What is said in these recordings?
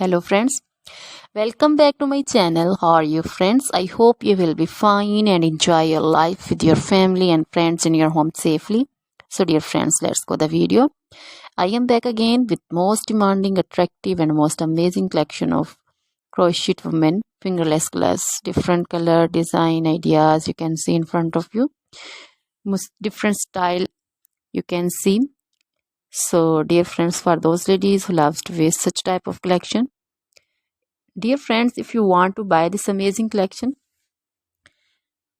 Hello friends, welcome back to my channel. How are you friends? I hope you will be fine and enjoy your life with your family and friends in your home safely. So dear friends, let's go the video. I am back again with most demanding, attractive and most amazing collection of crochet women fingerless gloves. Different color, design, ideas you can see in front of you. Most different style you can see. So dear friends, for those ladies who loves to wear such type of collection, dear friends, if you want to buy this amazing collection,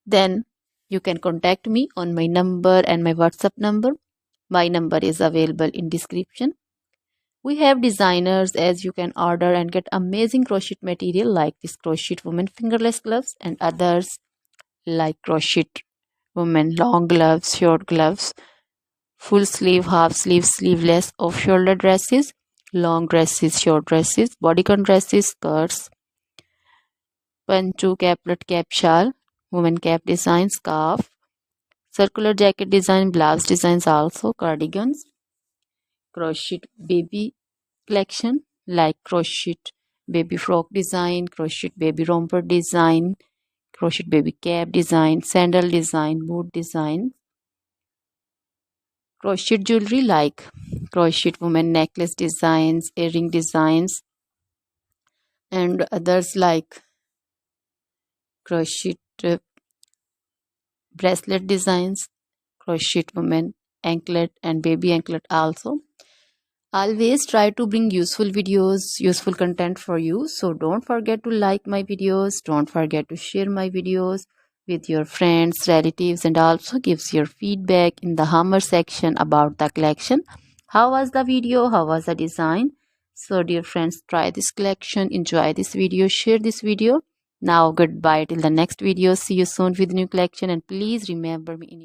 then you can contact me on my number and my WhatsApp number. My number is available in description. We have designers as you can order and get amazing crochet material like this crochet woman fingerless gloves and others like crochet woman long gloves, short gloves, full sleeve, half sleeve, sleeveless, off shoulder dresses, long dresses, short dresses, bodycon dresses, skirts, panchu, caplet, cap shawl, woman cap design, scarf, circular jacket design, blouse designs, also cardigans, crochet baby collection like crochet baby frock design, crochet baby romper design, crochet baby cap design, sandal design, boot design, crochet jewelry like crochet woman necklace designs, earring designs, and others like crochet bracelet designs, crochet woman anklet and baby anklet also. Always try to bring useful videos, useful content for you. So don't forget to like my videos, don't forget to share my videos with your friends, relatives, and also gives your feedback in the hammer section about the collection. How was the video? How was the design? So dear friends, try this collection, enjoy this video, share this video. Now goodbye till the next video. See you soon with new collection, and please remember me in your